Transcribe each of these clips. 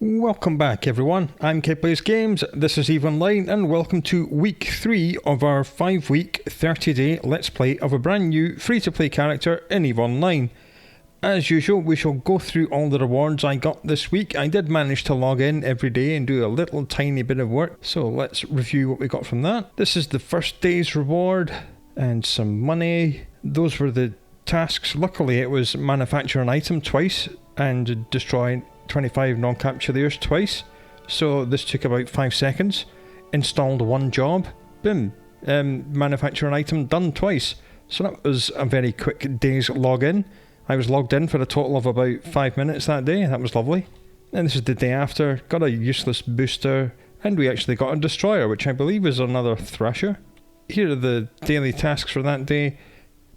Welcome back everyone, I'm Plays Games, this is EVE Online and welcome to week 3 of our 5-week 30-day Let's Play of a brand new free-to-play character in EVE Online. As usual, we shall go through all the rewards I got this week. I did manage to log in every day and do a little tiny bit of work, so let's review what we got from that. This is the first day's reward and some money. Those were the tasks. Luckily it was manufacture an item twice and destroy 25 non-capsuleers twice, so this took about 5 seconds. Installed one job, boom, manufacture an item done twice. So that was a very quick day's login. I was logged in for a total of about 5 minutes that day. That was lovely. And this is the day after. Got a useless booster, and we actually got a destroyer, which I believe is another thrasher. Here are the daily tasks for that day.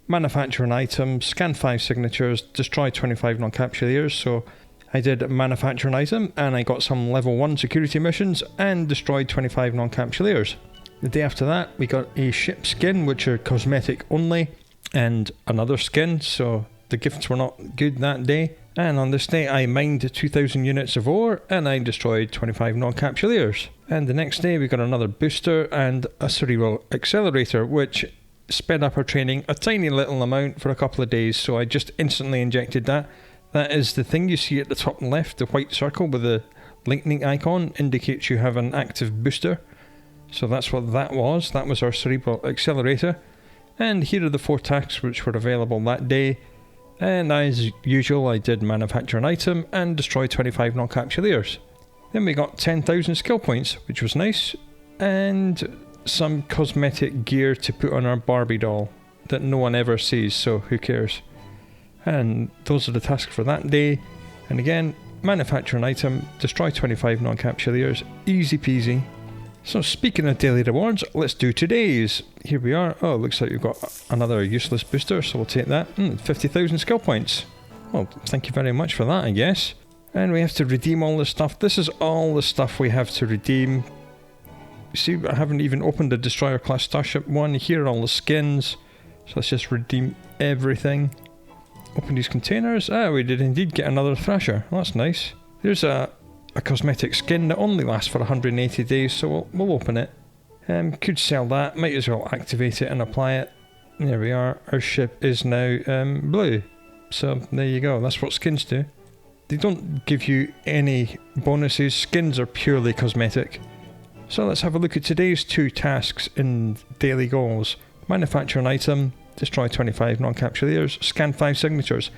Manufacture an item, scan 5 signatures, destroy 25 non-capsuleers. So I did manufacture an item and I got some level 1 security missions and destroyed 25 non-capsuleers. The day after that we got a ship skin, which are cosmetic only, and another skin, so the gifts were not good that day. And on this day I mined 2,000 units of ore and I destroyed 25 non-capsuleers. And the next day we got another booster and a cerebral accelerator, which sped up our training a tiny little amount for a couple of days, so I just instantly injected that. That is the thing you see at the top left, the white circle with the lightning icon indicates you have an active booster. So that's what that was. That was our cerebral accelerator. And here are the 4 tasks which were available that day. And as usual, I did manufacture an item and destroy 25 non-capsuleers. Then we got 10,000 skill points, which was nice, and some cosmetic gear to put on our Barbie doll that no one ever sees, so who cares. And those are the tasks for that day. And again, manufacture an item, destroy 25 non-capsuleers, easy peasy. So speaking of daily rewards, let's do today's. Here we are. Oh, looks like we've got another useless booster, so we'll take that. 50,000 skill points. Well, thank you very much for that, I guess. And we have to redeem all this stuff. This is all the stuff we have to redeem. You see, I haven't even opened the Destroyer class Starship one. Here are all the skins. So let's just redeem everything. Open these containers. Ah, we did indeed get another thrasher. Well, that's nice. There's a cosmetic skin that only lasts for 180 days, so we'll open it. Could sell that. Might as well activate it and apply it. There we are. Our ship is now blue. So there you go. That's what skins do. They don't give you any bonuses. Skins are purely cosmetic. So let's have a look at today's 2 tasks in daily goals. Manufacture an item, destroy 25 non-capsuleers, scan 5 signatures.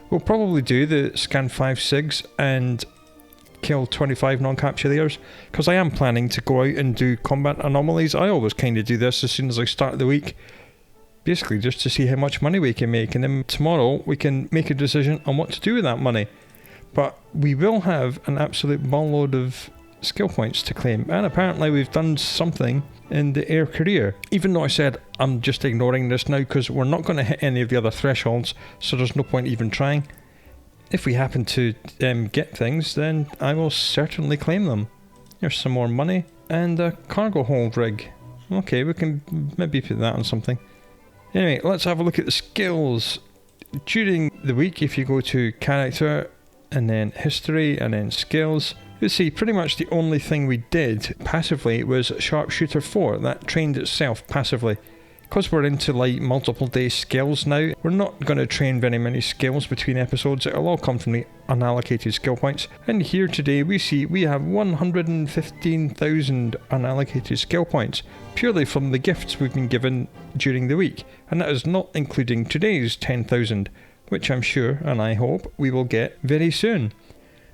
We'll probably do the scan 5 sigs and kill 25 non-capsuleers, because I am planning to go out and do combat anomalies. I always kind of do this as soon as I start the week, basically just to see how much money we can make, and then tomorrow we can make a decision on what to do with that money. But we will have an absolute ballload of skill points to claim, and apparently we've done something in the air career. Even though I said I'm just ignoring this now because we're not going to hit any of the other thresholds, so there's no point even trying. If we happen to get things, then I will certainly claim them. Here's some more money and a cargo hold rig. Okay, we can maybe put that on something. Anyway, let's have a look at the skills. During the week, if you go to character and then history and then skills, you'll see pretty much the only thing we did passively was Sharpshooter 4. That trained itself passively. Because we're into like multiple day skills now, we're not going to train very many skills between episodes. It'll all come from the unallocated skill points. And here today we see we have 115,000 unallocated skill points, purely from the gifts we've been given during the week. And that is not including today's 10,000, which I'm sure, and I hope, we will get very soon.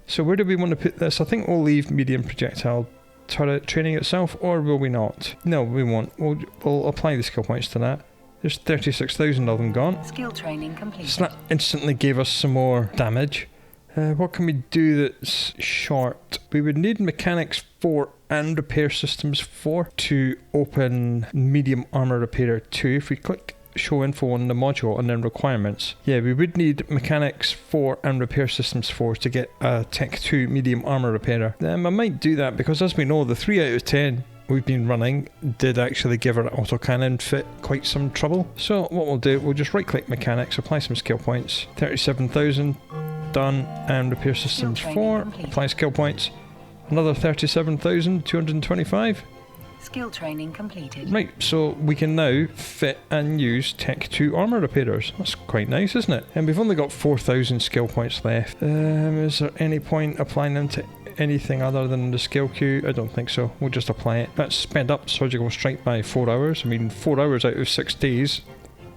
So where do we want to put this? I think we'll leave medium projectile turret training itself, or will we not? No, we won't. We'll apply the skill points to that. There's 36,000 of them gone. Skill training completed. So that instantly gave us some more damage. What can we do that's short? We would need mechanics 4 and repair systems 4 to open medium armor repairer 2. If we click show info on the module and then requirements. Yeah, we would need mechanics 4 and repair systems 4 to get a tech 2 medium armor repairer. I might do that because, as we know, the 3 out of 10 we've been running did actually give our autocannon fit quite some trouble. So what we'll do, we'll just right click mechanics, apply some skill points. 37,000 done, and repair systems 4, apply skill points. Another 37,225. Skill training completed. Right, so we can now fit and use Tech 2 armour repairers. That's quite nice, isn't it? And we've only got 4,000 skill points left. Is there any point applying them to anything other than the skill queue? I don't think so. We'll just apply it. Let's sped up Surgical Strike by 4 hours. I mean, 4 hours out of 6 days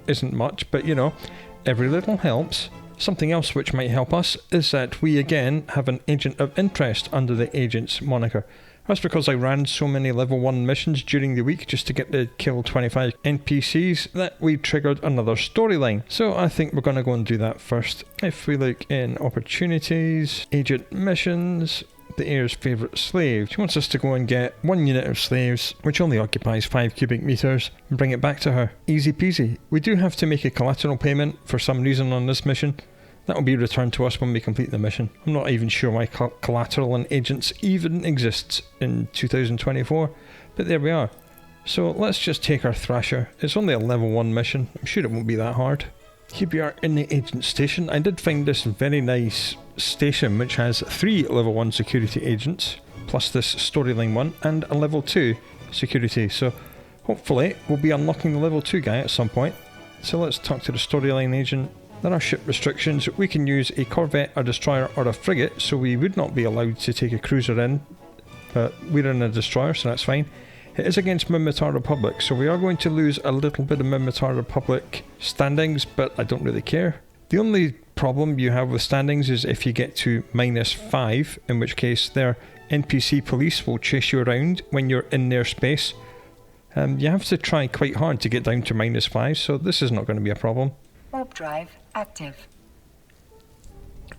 isn't much, but you know, every little helps. Something else which might help us is that we again have an Agent of Interest under the Agent's moniker. That's because I ran so many level 1 missions during the week just to get to kill 25 NPCs that we triggered another storyline. So I think we're going to go and do that first. If we look in opportunities, agent missions, the heir's favourite slave. She wants us to go and get 1 unit of slaves, which only occupies 5 cubic metres, and bring it back to her. Easy peasy. We do have to make a collateral payment for some reason on this mission. That will be returned to us when we complete the mission. I'm not even sure why collateral and agents even exists in 2024, but there we are. So let's just take our Thrasher. It's only a level 1 mission. I'm sure it won't be that hard. Here we are in the agent station. I did find this very nice station which has 3 level 1 security agents, plus this storyline one, and a level 2 security. So hopefully we'll be unlocking the level 2 guy at some point. So let's talk to the storyline agent. There are ship restrictions. We can use a corvette, a destroyer or a frigate, so we would not be allowed to take a cruiser in, but we're in a destroyer, so that's fine. It is against Minmatar Republic, so we are going to lose a little bit of Minmatar Republic standings, but I don't really care. The only problem you have with standings is if you get to -5, in which case their NPC police will chase you around when you're in their space. You have to try quite hard to get down to -5, so this is not going to be a problem. Warp drive active.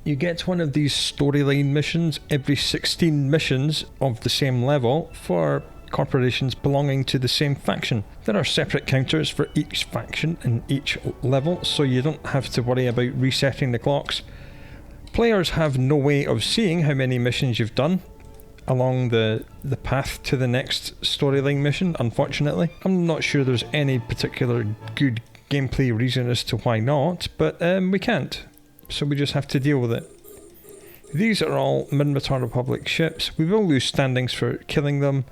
You get one of these storyline missions every 16 missions of the same level for corporations belonging to the same faction. There are separate counters for each faction in each level, so you don't have to worry about resetting the clocks. Players have no way of seeing how many missions you've done along the path to the next storyline mission, unfortunately. I'm not sure there's any particular good gameplay reason as to why not, but we can't, so we just have to deal with it. These are all Minmatar Republic ships. We will lose standings for killing them,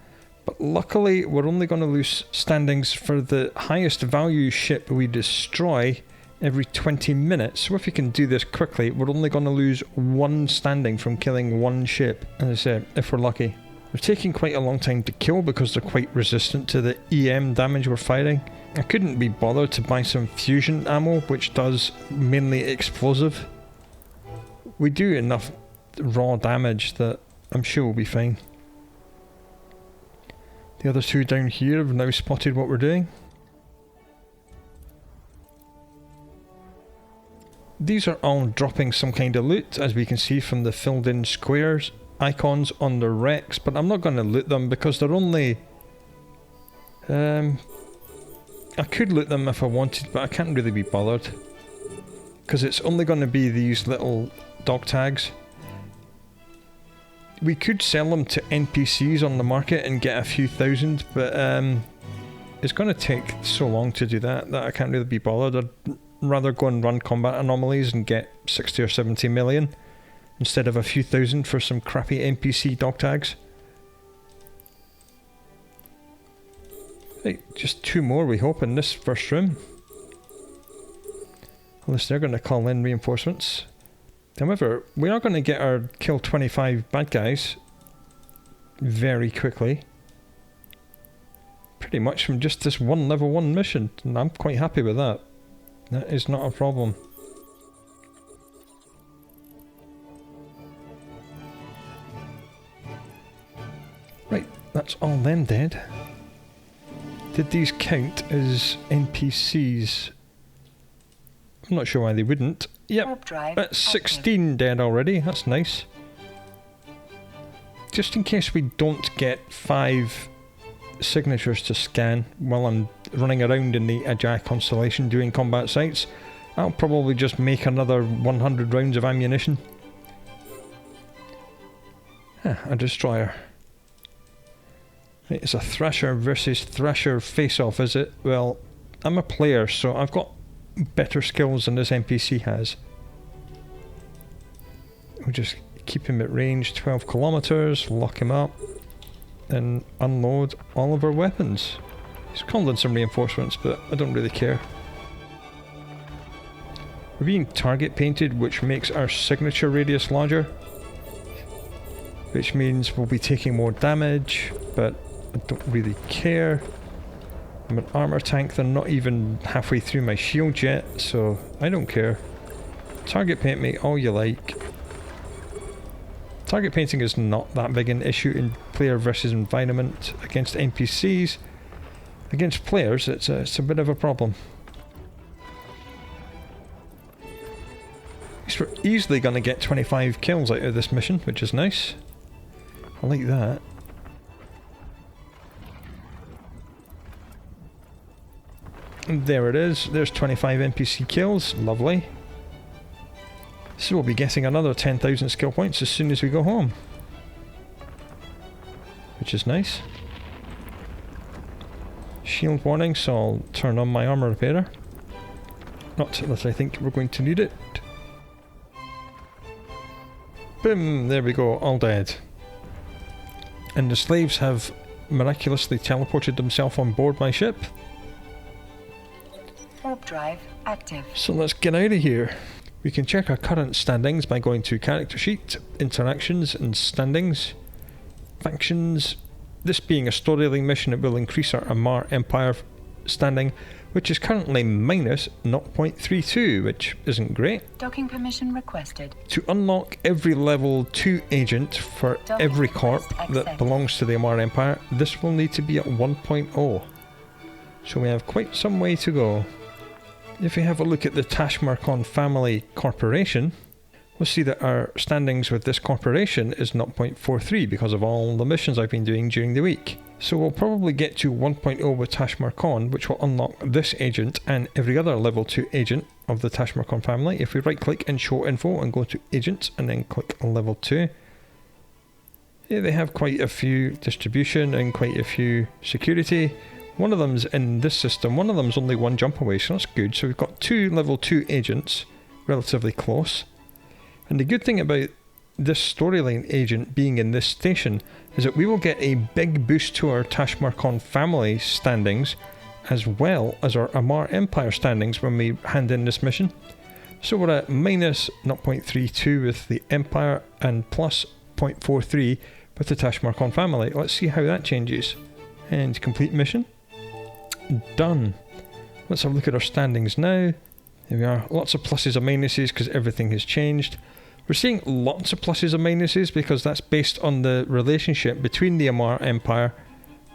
but luckily we're only going to lose standings for the highest value ship we destroy every 20 minutes. So if we can do this quickly, we're only going to lose 1 standing from killing 1 ship, as I said, if we're lucky. They're taking quite a long time to kill because they're quite resistant to the EM damage we're firing. I couldn't be bothered to buy some fusion ammo, which does mainly explosive. We do enough raw damage that I'm sure we'll be fine. The other 2 down here have now spotted what we're doing. These are all dropping some kind of loot, as we can see from the filled in squares icons on the wrecks, but I'm not going to loot them because they're only... I could loot them if I wanted, but I can't really be bothered because it's only going to be these little dog tags. We could sell them to NPCs on the market and get a few thousand, but it's going to take so long to do that I can't really be bothered. I'd rather go and run combat anomalies and get 60 or 70 million instead of a few thousand for some crappy NPC dog tags. Right, just 2 more we hope in this first room. Unless they're going to call in reinforcements. However, we are going to get our kill 25 bad guys very quickly. Pretty much from just this 1 level 1 mission, and I'm quite happy with that. That is not a problem. Right, that's all them dead. Did these count as NPCs? I'm not sure why they wouldn't. Yep, that's 16 dead already, that's nice. Just in case we don't get 5 signatures to scan while I'm running around in the Ajay constellation doing combat sites, I'll probably just make another 100 rounds of ammunition. A destroyer. It's a Thrasher versus Thrasher face-off, is it? Well, I'm a player, so I've got better skills than this NPC has. We'll just keep him at range 12 kilometers, lock him up, and unload all of our weapons. He's called in some reinforcements, but I don't really care. We're being target painted, which makes our signature radius larger, which means we'll be taking more damage, but I don't really care. I'm an armor tank, they're not even halfway through my shield yet, so I don't care. Target paint me all you like. Target painting is not that big an issue in player versus environment. Against NPCs, against players, it's a bit of a problem. We're easily going to get 25 kills out of this mission, which is nice. I like that. And there it is. There's 25 NPC kills. Lovely. So we'll be getting another 10,000 skill points as soon as we go home, which is nice. Shield warning, so I'll turn on my armor repairer. Not that I think we're going to need it. Boom, there we go, all dead. And the slaves have miraculously teleported themselves on board my ship. Warp drive active. So let's get out of here. We can check our current standings by going to character sheet, interactions and standings. Factions. This being a storyline mission, it will increase our Amar Empire standing, which is currently minus 0.32, which isn't great. Docking permission requested. To unlock every level 2 agent for Docking every corp request that accepted. belongs to the Amar Empire, this will need to be at 1.0. So we have quite some way to go. If we have a look at the Tashmarkon Family Corporation, we'll see that our standings with this corporation is 0.43 because of all the missions I've been doing during the week. So we'll probably get to 1.0 with Tashmarkon, which will unlock this agent and every other level 2 agent of the Tashmarkon family. If we right click and show info and go to agents and then click level 2, yeah, they have quite a few distribution and quite a few security. One of them's in this system, one of them's only one jump away, so that's good. So we've got 2 level 2 agents, relatively close. And the good thing about this storyline agent being in this station is that we will get a big boost to our Tashmarkon family standings, as well as our Amar Empire standings when we hand in this mission. So we're at minus 0.32 with the Empire and plus 0.43 with the Tashmarkon family. Let's see how that changes. And complete mission. Done. Let's have a look at our standings now. Here we are. Lots of pluses and minuses because everything has changed. We're seeing lots of pluses and minuses because that's based on the relationship between the Amar Empire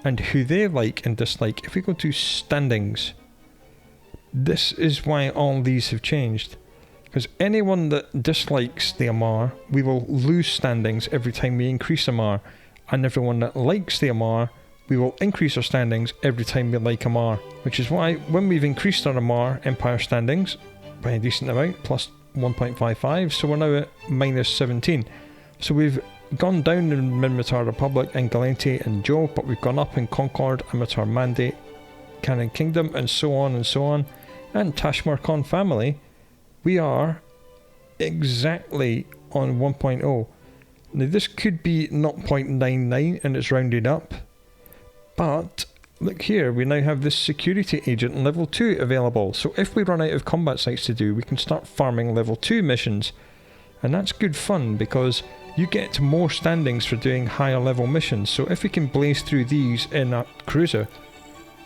and who they like and dislike. If we go to standings, this is why all these have changed. Because anyone that dislikes the Amar, we will lose standings every time we increase Amar. And everyone that likes the Amar, we will increase our standings every time we like Amar. Which is why when we've increased our Amar Empire standings by a decent amount, plus 1.55, so we're now at minus 17. So we've gone down in Minmatar Republic and Galenti and Joe, but we've gone up in Concord, Amatar Mandate, Cannon Kingdom, and so on and so on. And Tashmarkon family, we are exactly on 1.0. Now this could be 0.99 and it's rounded up, but look here, we now have this security agent level 2 available. So if we run out of combat sites to do, we can start farming level 2 missions. And that's good fun because you get more standings for doing higher level missions. So if we can blaze through these in a cruiser,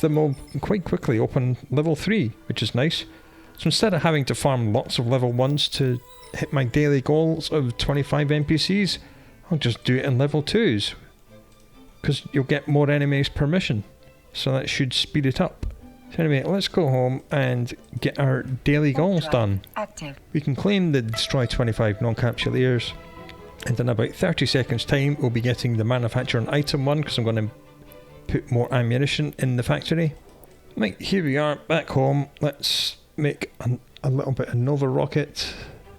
then we'll quite quickly open level 3, which is nice. So instead of having to farm lots of level 1s to hit my daily goals of 25 NPCs, I'll just do it in level 2s. Because you'll get more enemies per mission. So that should speed it up. So anyway, let's go home and get our daily goals done. Active. We can claim the destroy 25 non-capsuleers. And in about 30 seconds time, we'll be getting the manufacture an item one because I'm going to put more ammunition in the factory. Right, here we are back home. Let's make a little bit of Nova Rocket.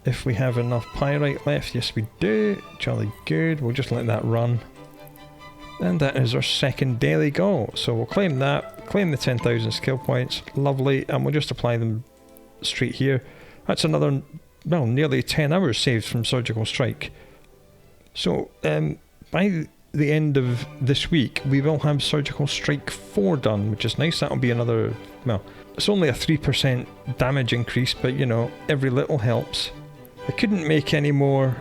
If we have enough pyrite left, yes we do. Jolly good, we'll just let that run. And that is our second daily goal. So we'll claim that, claim the 10,000 skill points, lovely, and we'll just apply them straight here. That's another, well, nearly 10 hours saved from Surgical Strike. So, by the end of this week, we will have Surgical Strike 4 done, which is nice. That'll be another, well, it's only a 3% damage increase, but you know, every little helps. I couldn't make any more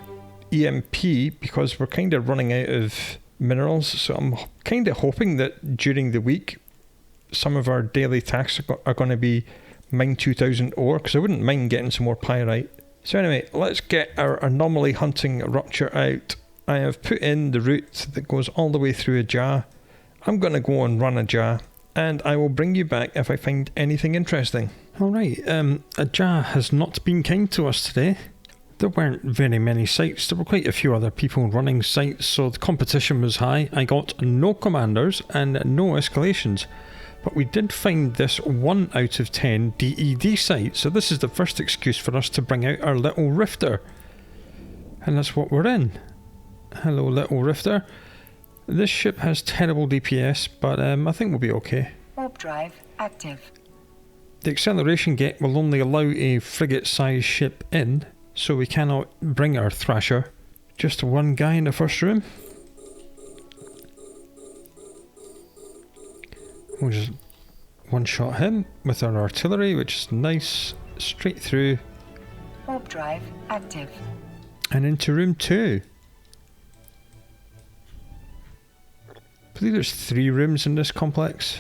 EMP because we're kind of running out of minerals, so I'm kind of hoping that during the week some of our daily tasks are going to be mine 2000 ore, because I wouldn't mind getting some more pyrite. So anyway, let's get our anomaly hunting rupture out. I have put in the route that goes all the way through a jar. I'm going to go and run a jar, and I will bring you back if I find anything interesting. Alright, a jar has not been kind to us today. There weren't very many sites. There were quite a few other people running sites, so the competition was high. I got no commanders and no escalations. But we did find this 1 out of 10 DED site, so this is the first excuse for us to bring out our little rifter. And that's what we're in. Hello, little rifter. This ship has terrible DPS, but I think we'll be okay. Warp drive active. The acceleration gate will only allow a frigate-sized ship in, so we cannot bring our Thrasher. Just one guy in the first room. We'll just one-shot him with our artillery, which is nice. Straight through. Warp drive active. And into room 2. I believe there's 3 rooms in this complex.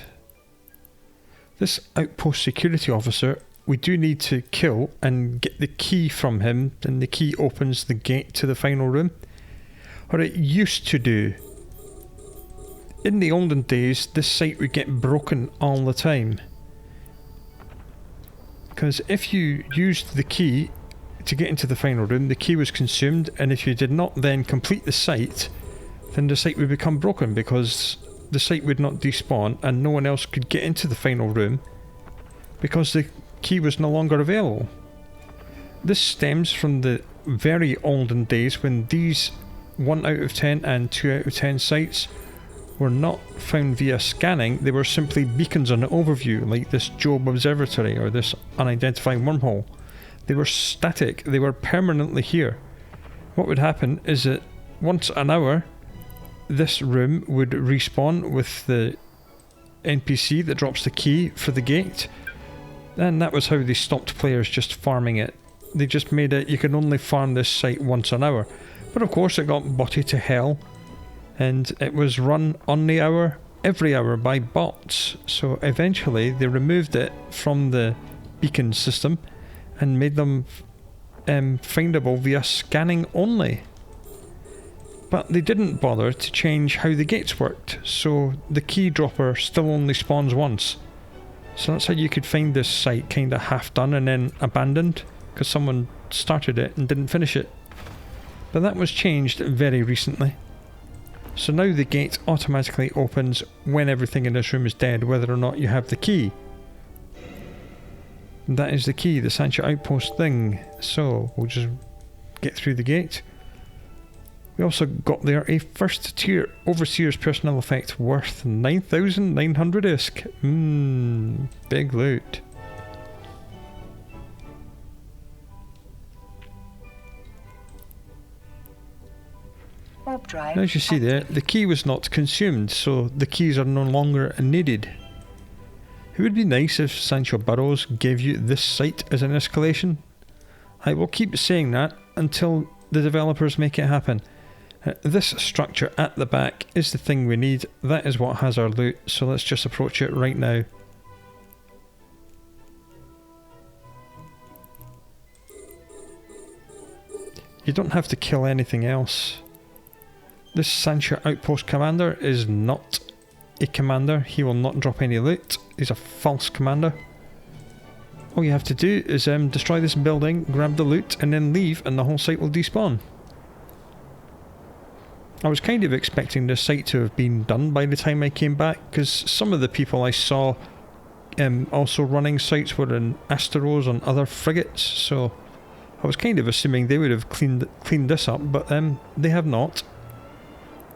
This outpost security officer, we do need to kill and get the key from him, and the key opens the gate to the final room. Or it used to do. In the olden days, this site would get broken all the time. Because if you used the key to get into the final room, the key was consumed, and if you did not then complete the site, then the site would become broken because the site would not despawn and no one else could get into the final room because the key was no longer available. This stems from the very olden days when these 1 out of 10 and 2 out of 10 sites were not found via scanning. They were simply beacons on an overview, like this Job Observatory or this unidentified wormhole. They were static, they were permanently here. What would happen is that once an hour, this room would respawn with the NPC that drops the key for the gate, and that was how they stopped players just farming it. They just made it, you can only farm this site once an hour. But of course it got botty to hell, and it was run on the hour, every hour by bots. So eventually they removed it from the beacon system and made them findable via scanning only. But they didn't bother to change how the gates worked, so the key dropper still only spawns once. So that's how you could find this site kinda half done and then abandoned, because someone started it and didn't finish it. But that was changed very recently. So now the gate automatically opens when everything in this room is dead, whether or not you have the key. And that is the key, the Sansha outpost thing. So we'll just get through the gate. We also got there a first tier Overseer's personnel effect worth 9,900 ISK. Big loot. As you see there, the key was not consumed, so the keys are no longer needed. It would be nice if Sancho Burrows gave you this site as an escalation. I will keep saying that until the developers make it happen. This structure at the back is the thing we need. That is what has our loot, so let's just approach it right now. You don't have to kill anything else. This Sansha Outpost Commander is not a commander. He will not drop any loot. He's a false commander. All you have to do is destroy this building, grab the loot, and then leave, and the whole site will despawn. I was kind of expecting this site to have been done by the time I came back, because some of the people I saw also running sites were in Asteros on other frigates, so I was kind of assuming they would have cleaned this up, but they have not.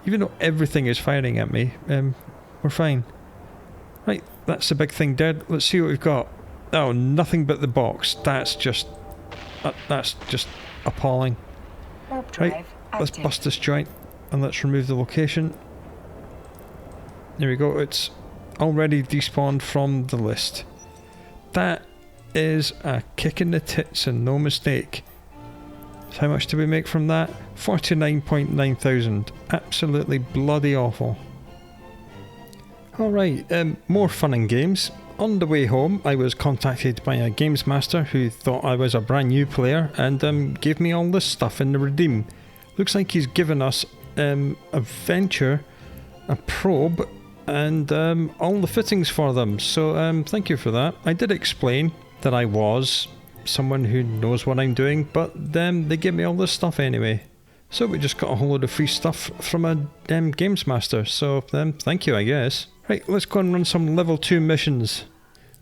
Even though everything is firing at me, we're fine. Right, that's the big thing dead. Let's see what we've got. Oh, nothing but the box. That's just appalling. Warp drive right, let's active. bust this joint and let's remove the location. There we go, it's already despawned from the list. That is a kick in the tits and no mistake. So how much do we make from that? 49.9 thousand. Absolutely bloody awful. Alright, more fun and games. On the way home, I was contacted by a games master who thought I was a brand new player and gave me all this stuff in the redeem. Looks like he's given us a venture, a probe, and all the fittings for them. So thank you for that. I did explain that I was someone who knows what I'm doing, but they gave me all this stuff anyway. So we just got a whole load of free stuff from a games master. So thank you, I guess. Right, let's go and run some level 2 missions.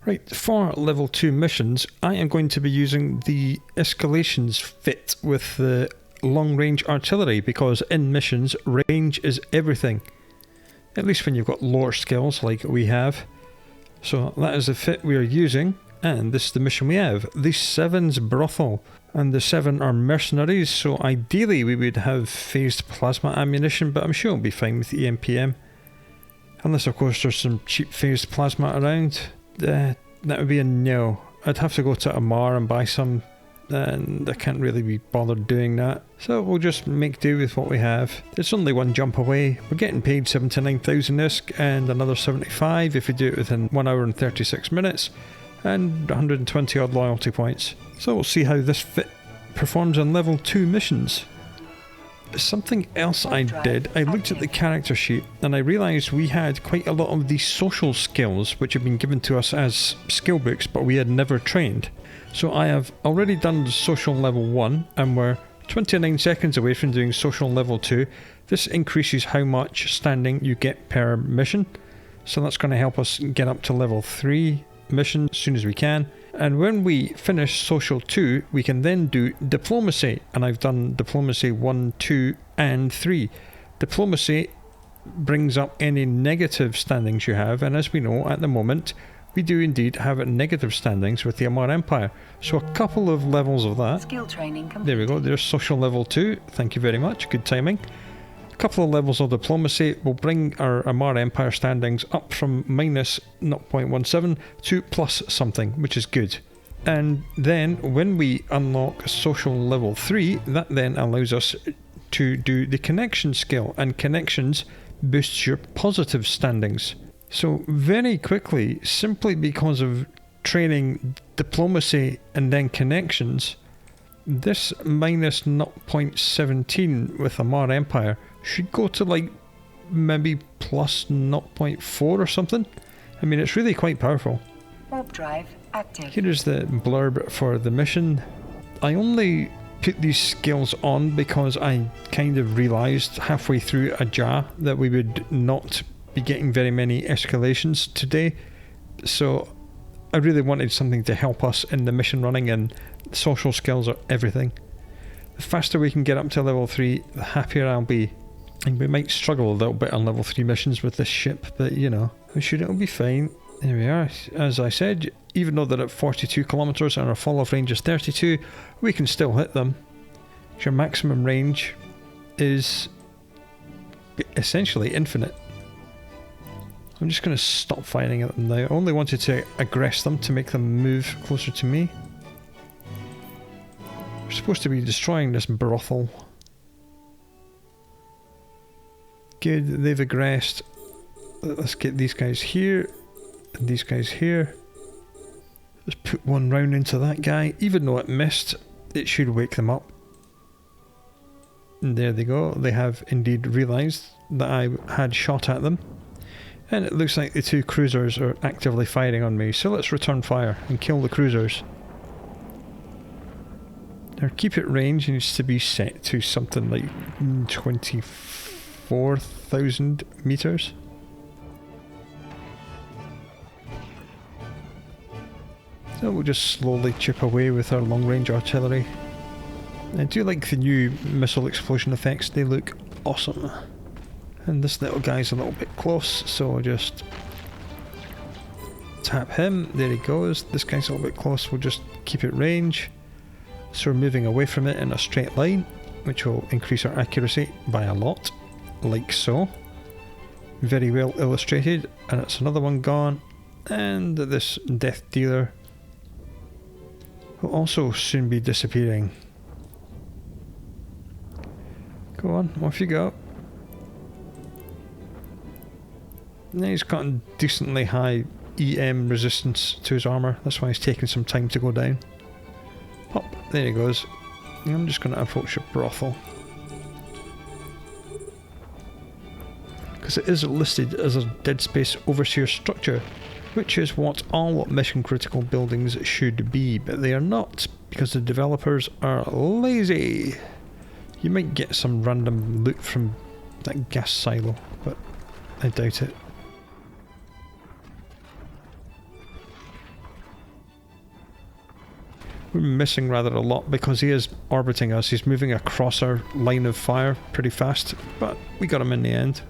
Right, for level 2 missions, I am going to be using the escalations fit with the long range artillery, because in missions, range is everything. At least when you've got lower skills like we have. So that is the fit we are using, and this is the mission we have. The 7's brothel, and the 7 are mercenaries, so ideally we would have phased plasma ammunition, but I'm sure it'll be fine with EMPM. Unless of course there's some cheap phased plasma around. That would be a no. I'd have to go to Amar and buy some, and I can't really be bothered doing that. So we'll just make do with what we have. It's only one jump away. We're getting paid 79,000 ISK and another 75 if we do it within 1 hour and 36 minutes, and 120 odd loyalty points. So we'll see how this fit performs on level 2 missions. Something else I did, I looked at the character sheet and I realised we had quite a lot of these social skills which have been given to us as skill books, but we had never trained. So I have already done the social level 1 and we're 29 seconds away from doing social level 2. This increases how much standing you get per mission, so that's going to help us get up to level 3 mission as soon as we can. And when we finish social 2, we can then do diplomacy, and I've done diplomacy 1, 2 and 3. Diplomacy brings up any negative standings you have, and as we know at the moment we do indeed have negative standings with the Amar Empire, so a couple of levels of that. Skill training complete. There we go, there's social level 2, thank you very much, good timing. A couple of levels of diplomacy will bring our Amar Empire standings up from minus 0.17 to plus something, which is good. And then when we unlock social level 3, that then allows us to do the connection skill, and connections boosts your positive standings. So very quickly, simply because of training diplomacy and then connections, this minus 0.17 with Amar Empire should go to like maybe plus 0.4 or something. I mean, it's really quite powerful. Warp drive active. Here is the blurb for the mission. I only put these skills on because I kind of realised halfway through a JA that we would not be getting very many escalations today. So I really wanted something to help us in the mission running, and social skills are everything. The faster we can get up to level 3, the happier I'll be. And we might struggle a little bit on level 3 missions with this ship, but you know, I'm sure it'll be fine. There we are. As I said, even though they're at 42 kilometers and our fall off range is 32, we can still hit them. Your maximum range is essentially infinite. I'm just going to stop firing at them now. I only wanted to aggress them to make them move closer to me. We're supposed to be destroying this brothel. Good, they've aggressed. Let's get these guys here and these guys here. Let's put one round into that guy. Even though it missed, it should wake them up. And there they go. They have indeed realised that I had shot at them. And it looks like the 2 cruisers are actively firing on me. So let's return fire and kill the cruisers. Our keep it range needs to be set to something like 24,000 meters. So we'll just slowly chip away with our long range artillery. I do like the new missile explosion effects, they look awesome. And this little guy's a little bit close, so I'll just tap him. There he goes. This guy's a little bit close, we'll just keep it range. So we're moving away from it in a straight line. which will increase our accuracy by a lot, like so. Very well illustrated, and it's another one gone. And this death dealer will also soon be disappearing. Go on, off you go. Now he's got a decently high EM resistance to his armour, that's why he's taking some time to go down. Pop, there he goes. I'm just going to approach a brothel, because it is listed as a Dead Space Overseer structure, which is what all mission critical buildings should be, but they are not, because the developers are lazy. You might get some random loot from that gas silo, but I doubt it. We're missing rather a lot because he is orbiting us. He's moving across our line of fire pretty fast, but we got him in the end.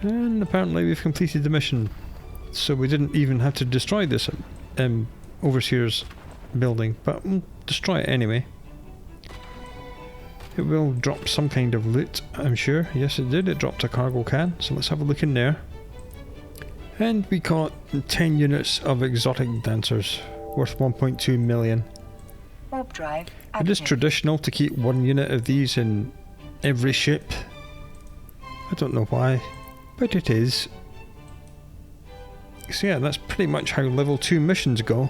And apparently we've completed the mission. So we didn't even have to destroy this Overseer's building, but we'll destroy it anyway. It will drop some kind of loot, I'm sure. Yes, it did. It dropped a cargo can, so let's have a look in there. And we caught 10 units of exotic dancers, worth 1.2 million. Warp drive It is active. traditional to keep 1 unit of these in every ship. I don't know why, but it is. So yeah, that's pretty much how level 2 missions go.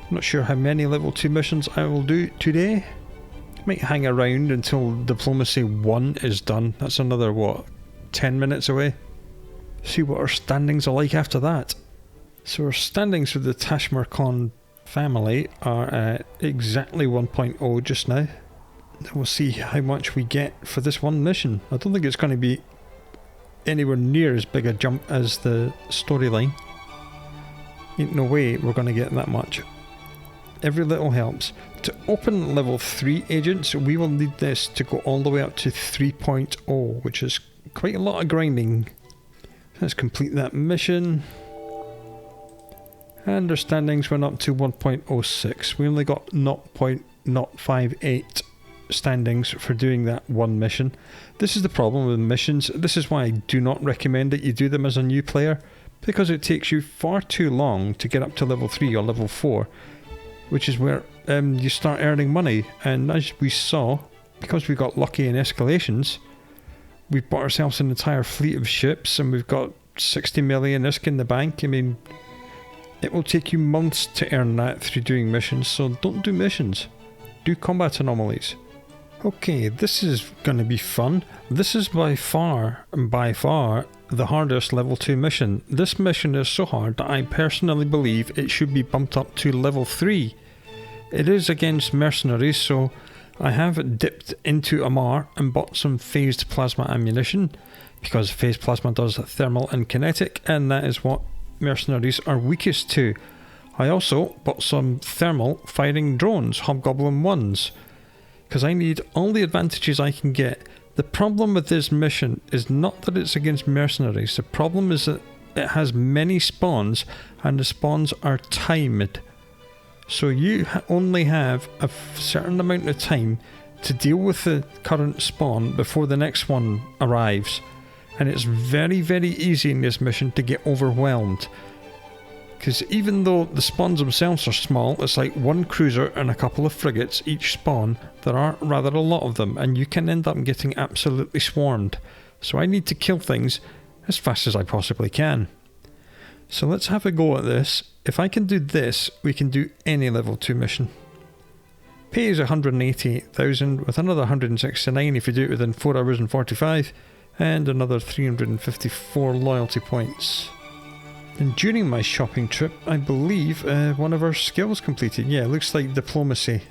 I'm not sure how many level 2 missions I will do today. Might hang around until Diplomacy 1 is done. That's another, what, 10 minutes away? See what our standings are like after that. So our standings with the Tashmir family are at exactly 1.0 just now. We'll see how much we get for this one mission. I don't think it's going to be anywhere near as big a jump as the storyline. Ain't no way we're going to get that much. Every little helps. To open level 3 agents, we will need this to go all the way up to 3.0, which is quite a lot of grinding. Let's complete that mission. And our standings went up to 1.06. We only got 0.058 standings for doing that one mission. This is the problem with missions. This is why I do not recommend that you do them as a new player, because it takes you far too long to get up to level 3 or level 4, which is where you start earning money. And as we saw, because we got lucky in escalations, we've bought ourselves an entire fleet of ships and we've got 60 million ISK in the bank. I mean, it will take you months to earn that through doing missions, so don't do missions. Do combat anomalies. Okay, this is going to be fun. This is by far the hardest level 2 mission. This mission is so hard that I personally believe it should be bumped up to level 3. It is against mercenaries, so I have dipped into Amar and bought some phased plasma ammunition, because phased plasma does thermal and kinetic, and that is what mercenaries are weakest to. I also bought some thermal firing drones, Hobgoblin 1s, because I need all the advantages I can get. The problem with this mission is not that it's against mercenaries. The problem is that it has many spawns, and the spawns are timed. So you only have a certain amount of time to deal with the current spawn before the next one arrives. And it's very, very easy in this mission to get overwhelmed. Because even though the spawns themselves are small, it's like one cruiser and a couple of frigates each spawn. There are rather a lot of them, and you can end up getting absolutely swarmed. So I need to kill things as fast as I possibly can. So let's have a go at this. If I can do this, we can do any level 2 mission. Pay is 188,000 with another 169 if you do it within 4 hours and 45, and another 354 loyalty points. And during my shopping trip, I believe one of our skills completed. Yeah, it looks like Diplomacy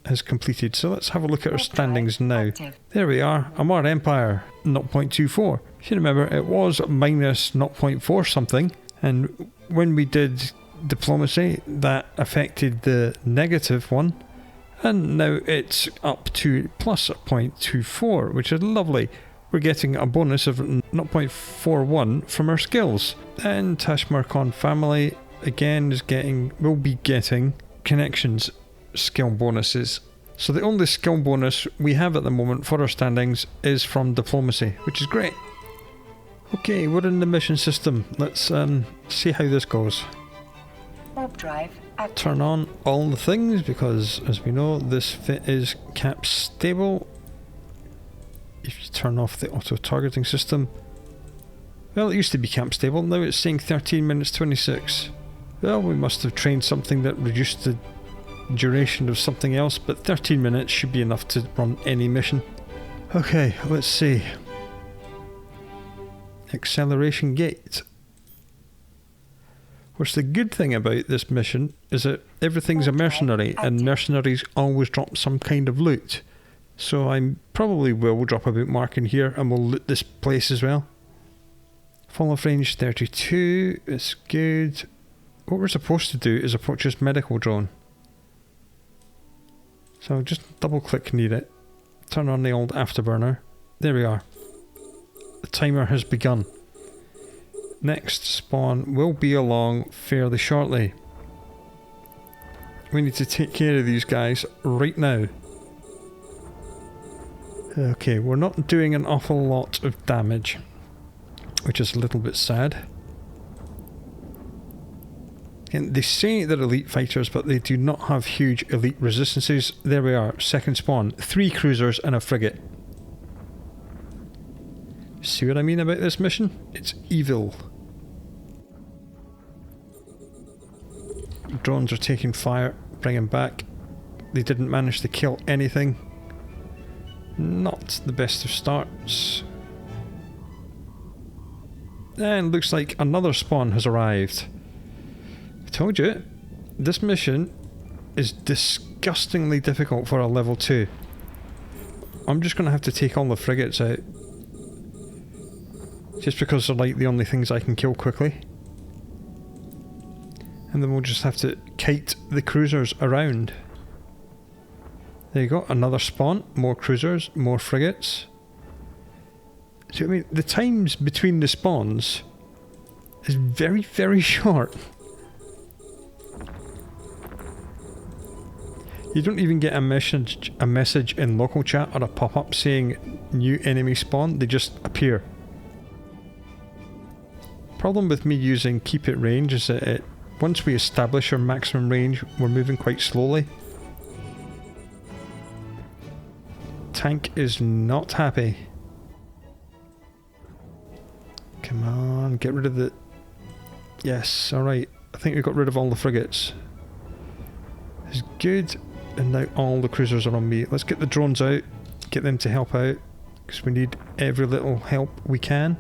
has completed. So let's have a look at our standings now. There we are, Amar Empire, 0.24. If you remember, it was minus 0.4 something, and when we did Diplomacy, that affected the negative one, and now it's up to plus 0.24, which is lovely. We're getting a bonus of 0.41 from our skills. And Tashmir family again will be getting connections skill bonuses. So the only skill bonus we have at the moment for our standings is from diplomacy, which is great. Okay, we're in the mission system. Let's see how this goes. Warp drive active. Turn on all the things because, as we know, this fit is cap stable. If you turn off the auto-targeting system... Well, it used to be cap stable, now it's saying 13 minutes 26. Well, we must have trained something that reduced the duration of something else, but 13 minutes should be enough to run any mission. Okay, let's see. Acceleration gate. What's the good thing about this mission is that everything's a mercenary, and mercenaries always drop some kind of loot. So I probably will drop a bookmark in here and we'll loot this place as well. Fall off range 32, it's good. What we're supposed to do is approach this medical drone. So I'll just double click near it, turn on the old afterburner. There we are. The timer has begun. Next spawn will be along fairly shortly. We need to take care of these guys right now. Okay, we're not doing an awful lot of damage, which is a little bit sad. And they say they're elite fighters, but they do not have huge elite resistances. There we are, second spawn. 3 cruisers and a frigate. See what I mean about this mission? It's evil. Drones are taking fire, bring them back. They didn't manage to kill anything. Not the best of starts. And looks like another spawn has arrived. I told you, this mission is disgustingly difficult for a level 2. I'm just going to have to take all the frigates out. Just because they're like the only things I can kill quickly. And then we'll just have to kite the cruisers around. There you go, another spawn, more cruisers, more frigates. So I mean, the times between the spawns is very, very short. You don't even get a message in local chat or a pop-up saying new enemy spawn, they just appear. Problem with me using keep at range is that once we establish our maximum range, we're moving quite slowly. Tank is not happy. Come on, get rid of the... Yes, alright. I think we got rid of all the frigates. It's good. And now all the cruisers are on me. Let's get the drones out. Get them to help out. Because we need every little help we can.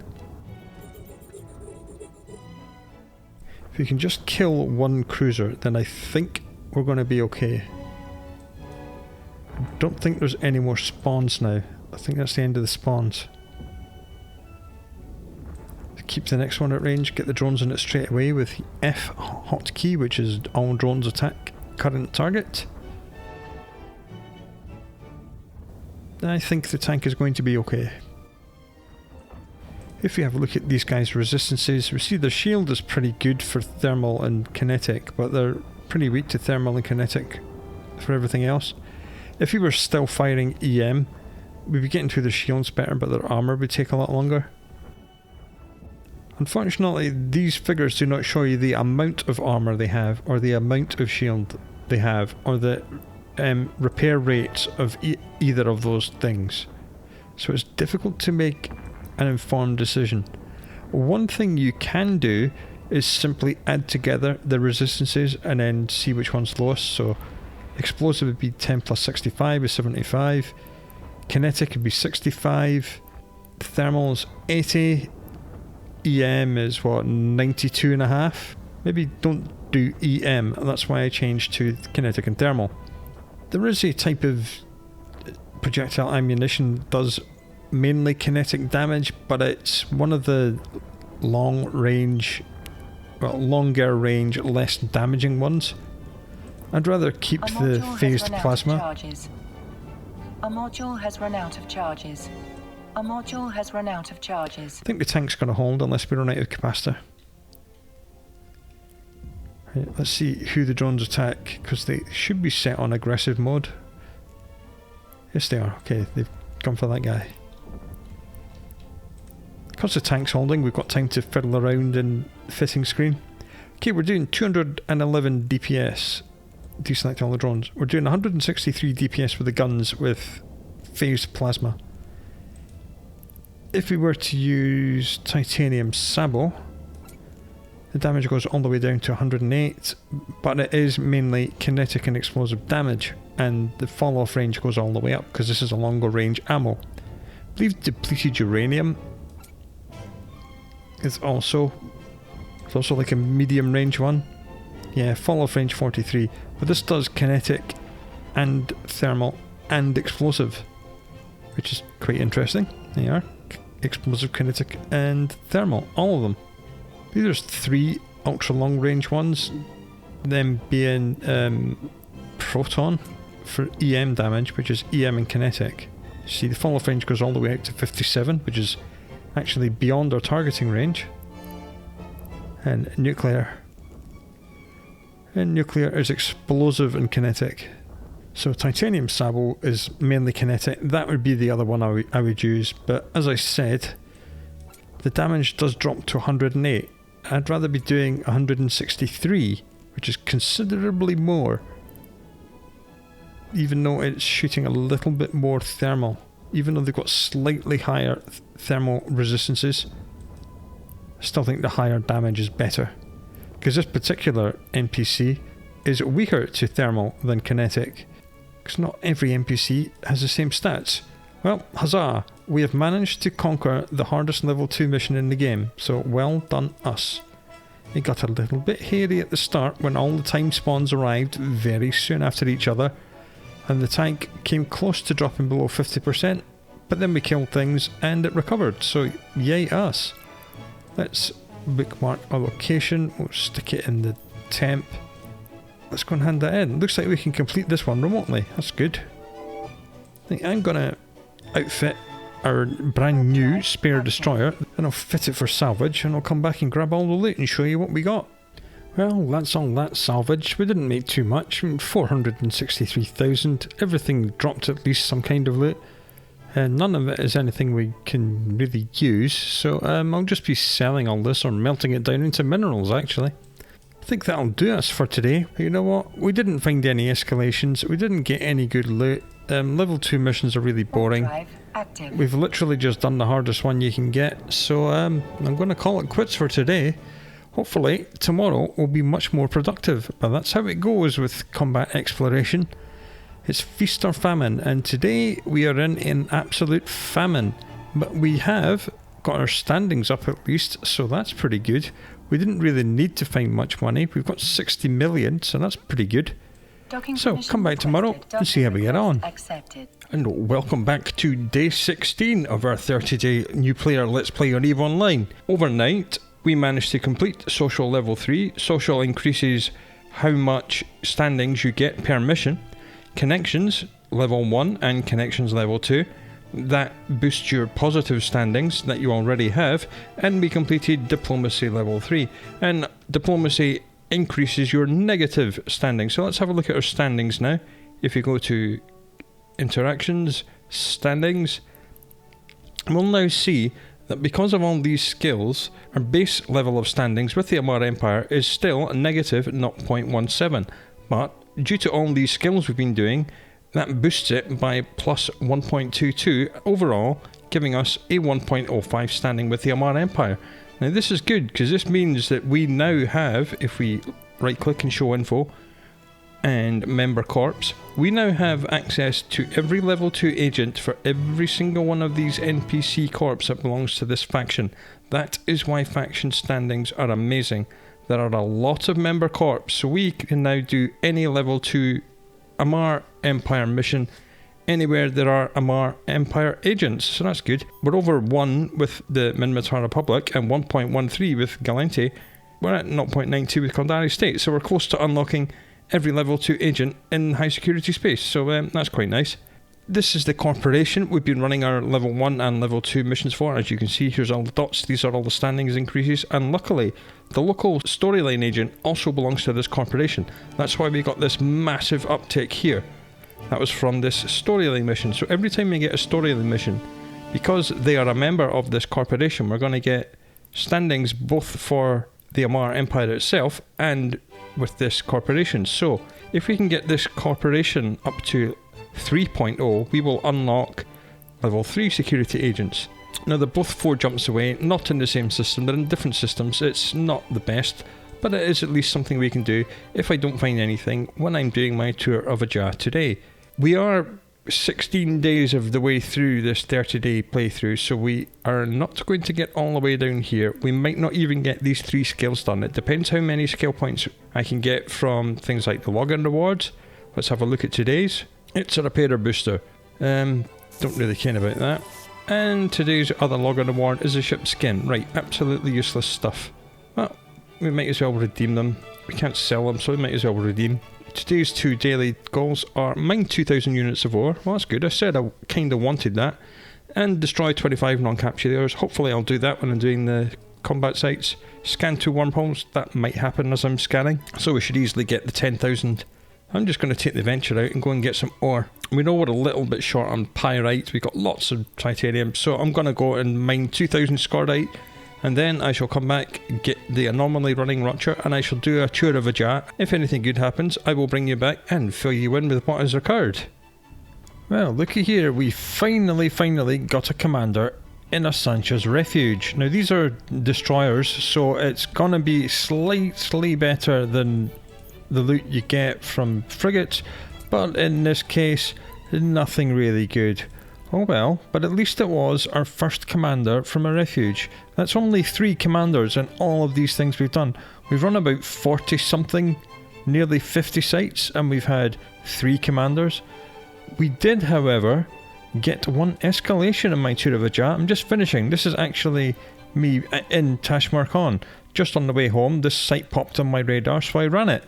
If we can just kill one cruiser, then I think we're going to be okay. I don't think there's any more spawns now. I think that's the end of the spawns. Keep the next one at range, get the drones in it straight away with F hotkey, which is all drones attack current target. I think the tank is going to be okay. If we have a look at these guys' resistances, we see their shield is pretty good for thermal and kinetic, but they're pretty weak to thermal and kinetic for everything else. If we were still firing EM, we'd be getting through their shields better, but their armour would take a lot longer. Unfortunately, these figures do not show you the amount of armour they have, or the amount of shield they have, or the repair rates of either of those things. So it's difficult to make an informed decision. One thing you can do is simply add together the resistances and then see which one's lowest. So explosive would be 10 plus 65 is 75, kinetic would be 65, thermal's 80, EM is what, 92.5? Maybe don't do EM, that's why I changed to kinetic and thermal. There is a type of projectile ammunition that does mainly kinetic damage, but it's one of the longer range, less damaging ones. I'd rather keep the phased plasma. A module has run out of charges. A module has run out of charges. I think the tank's going to hold unless we run out of capacitor. Right, let's see who the drones attack, because they should be set on aggressive mode. Yes, they are. Okay, they've gone for that guy. Because the tank's holding, we've got time to fiddle around in the fitting screen. Okay, we're doing 211 DPS. Deselect all the drones. We're doing 163 DPS with the guns with phased plasma. If we were to use titanium sabot, the damage goes all the way down to 108, but it is mainly kinetic and explosive damage, and the fall off range goes all the way up because this is a longer range ammo. I believe depleted uranium is also, it's also like a medium range one. Yeah, fall off range 43, but this does kinetic and thermal and explosive, which is quite interesting. There you are, explosive, kinetic and thermal, all of them. There's 3 ultra long range ones, them being proton for EM damage, which is EM and kinetic. See, the fall off range goes all the way out to 57, which is actually beyond our targeting range. And nuclear. And nuclear is explosive and kinetic. So titanium sabot is mainly kinetic. That would be the other one I would use. But as I said, the damage does drop to 108. I'd rather be doing 163, which is considerably more. Even though it's shooting a little bit more thermal. Even though they've got slightly higher thermal resistances, I still think the higher damage is better. Because this particular NPC is weaker to thermal than kinetic. Because not every NPC has the same stats. Well, huzzah! We have managed to conquer the hardest level 2 mission in the game, so well done us. It got a little bit hairy at the start when all the time spawns arrived very soon after each other, and the tank came close to dropping below 50%, but then we killed things and it recovered, so yay us. Let's bookmark our location, we'll stick it in the temp. Let's go and hand that in. Looks like we can complete this one remotely, that's good. I think I'm gonna outfit our brand new spare destroyer and I'll fit it for salvage and I'll come back and grab all the loot and show you what we got. Well, that's all that salvage. We didn't make too much, 463,000. Everything dropped at least some kind of loot. And none of it is anything we can really use, so I'll just be selling all this or melting it down into minerals actually. I think that'll do us for today. But you know what? We didn't find any escalations, we didn't get any good loot. Level 2 missions are really boring. We've literally just done the hardest one you can get, so I'm going to call it quits for today. Hopefully tomorrow will be much more productive, but that's how it goes with combat exploration. It's feast or famine, and today we are in absolute famine, but we have got our standings up at least, so that's pretty good. We didn't really need to find much money. We've got 60 million, so that's pretty good. So come back tomorrow and see how we get on. And welcome back to day 16 of our 30-day new player Let's Play on EVE Online. Overnight we managed to complete social level 3. Social increases how much standings you get per mission. Connections level 1 and connections level 2. That boosts your positive standings that you already have. And we completed diplomacy level 3. And diplomacy increases your negative standing. So let's have a look at our standings now. If you go to interactions, standings, we'll now see that because of all these skills, our base level of standings with the Amar Empire is still a negative 0.17. But due to all these skills we've been doing, that boosts it by plus 1.22 overall, giving us a 1.05 standing with the Amar Empire. Now this is good because this means that we now have, if we right click and show info and member corps, we now have access to every level 2 agent for every single one of these NPC corps that belongs to this faction. That is why faction standings are amazing. There are a lot of member corps, so we can now do any level 2 Amar Empire mission anywhere there are Amar Empire agents, so that's good. We're over 1 with the Minmatar Republic and 1.13 with Galente. We're at 0.92 with Kaldari State, so we're close to unlocking every level 2 agent in high security space, so that's quite nice. This is the corporation we've been running our level 1 and level 2 missions for. As you can see, here's all the dots, these are all the standings increases, and luckily the local storyline agent also belongs to this corporation. That's why we got this massive uptick here. That was from this storyline mission. So every time we get a storyline mission, because they are a member of this corporation, we're going to get standings both for the Amar Empire itself and with this corporation. So if we can get this corporation up to 3.0, we will unlock level 3 security agents. Now they're both 4 jumps away, not in the same system, they're in different systems. It's not the best, but it is at least something we can do if I don't find anything when I'm doing my tour of Ajah today. We are 16 days of the way through this 30-day playthrough, so we are not going to get all the way down here. We might not even get these 3 skills done. It depends how many skill points I can get from things like the login rewards. Let's have a look at today's. It's a repairer booster. Don't really care about that. And today's other login reward is a ship skin. Right, absolutely useless stuff. Well, we might as well redeem them. We can't sell them, so we might as well redeem. Today's 2 daily goals are mine 2,000 units of ore. Well, that's good. I said I kind of wanted that. And destroy 25 non-captulators. Hopefully I'll do that when I'm doing the combat sites. Scan 2 wormholes. That might happen as I'm scanning. So we should easily get the 10,000. I'm just going to take the venture out and go and get some ore. We know we're a little bit short on pyrite. We've got lots of titanium. So I'm going to go and mine 2,000 scordite. And then I shall come back, get the anomaly running rupture, and I shall do a tour of Ajah. If anything good happens, I will bring you back and fill you in with what has occurred. Well, looky here, we finally got a commander in a Sansha's refuge. Now these are destroyers, so it's gonna be slightly better than the loot you get from frigates, but in this case, nothing really good. Oh well, but at least it was our first commander from a refuge. That's only 3 commanders in all of these things we've done. We've run about 40 something, nearly 50 sites, and we've had 3 commanders. We did, however, get 1 escalation in my tour of Ajah. I'm just finishing. This is actually me in Tashmarkan. Just on the way home, this site popped on my radar, so I ran it.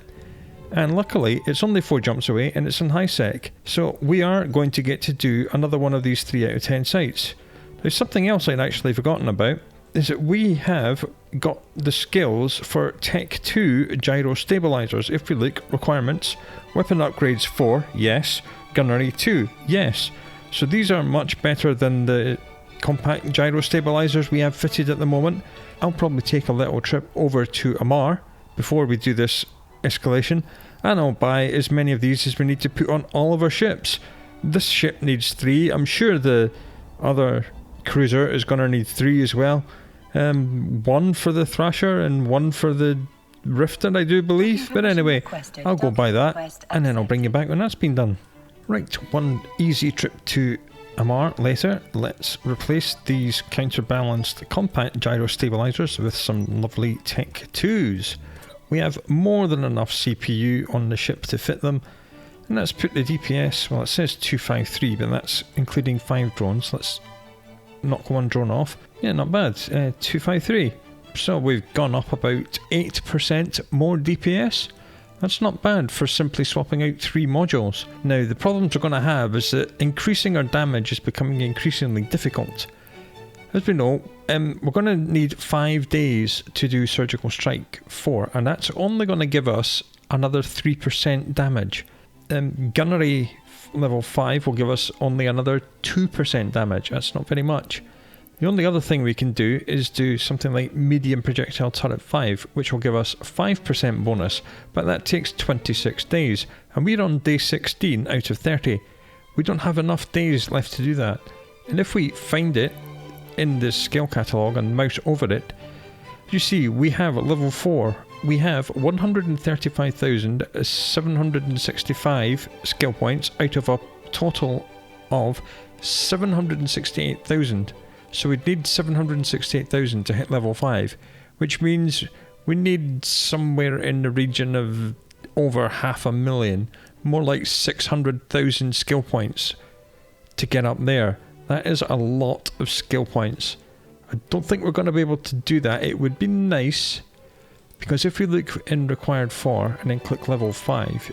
And luckily, it's only 4 jumps away and it's in high sec. So we are going to get to do another one of these 3 out of 10 sites. There's something else I'd actually forgotten about, is that we have got the skills for Tech 2 gyro stabilizers. If we look, requirements, weapon upgrades 4, yes. Gunnery 2, yes. So these are much better than the compact gyro stabilizers we have fitted at the moment. I'll probably take a little trip over to Amar before we do this escalation, and I'll buy as many of these as we need to put on all of our ships. This ship needs 3. I'm sure the other cruiser is going to need 3 as well. 1 for the Thrasher and 1 for the Rifter, I do believe. But anyway, I'll go buy that and then I'll bring you back when that's been done. Right, 1 easy trip to Amar later. Let's replace these counterbalanced compact gyro stabilizers with some lovely Tech 2s. We have more than enough CPU on the ship to fit them. And let's put the DPS, well it says 253, but that's including 5 drones. Let's knock 1 drone off. Yeah, not bad, 253. So we've gone up about 8% more DPS. That's not bad for simply swapping out 3 modules. Now the problems we're going to have is that increasing our damage is becoming increasingly difficult. As we know, we're going to need 5 days to do Surgical Strike 4, and that's only going to give us another 3% damage. Gunnery level 5 will give us only another 2% damage. That's not very much. The only other thing we can do is do something like Medium Projectile Turret 5, which will give us 5% bonus, but that takes 26 days, and we're on day 16 out of 30. We don't have enough days left to do that. And if we find it in this skill catalogue and mouse over it, you see we have at level 4, we have 135,765 skill points out of a total of 768,000. So we'd need 768,000 to hit level 5, which means we need somewhere in the region of over 500,000, more like 600,000 skill points to get up there. That is a lot of skill points. I don't think we're going to be able to do that. It would be nice, because if we look in required for and then click level 5,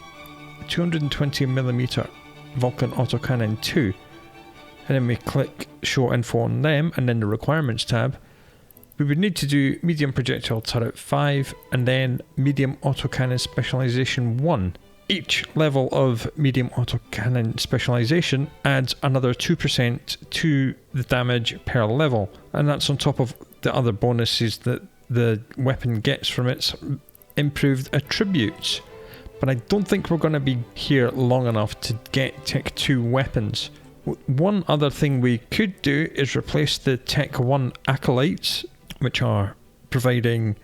220mm Vulcan Autocannon 2, and then we click show info on them and then the requirements tab, we would need to do Medium Projectile Turret 5 and then Medium Autocannon Specialization 1. Each level of medium autocannon specialization adds another 2% to the damage per level, and that's on top of the other bonuses that the weapon gets from its improved attributes. But I don't think we're going to be here long enough to get Tech 2 weapons. One other thing we could do is replace the Tech 1 acolytes, which are providing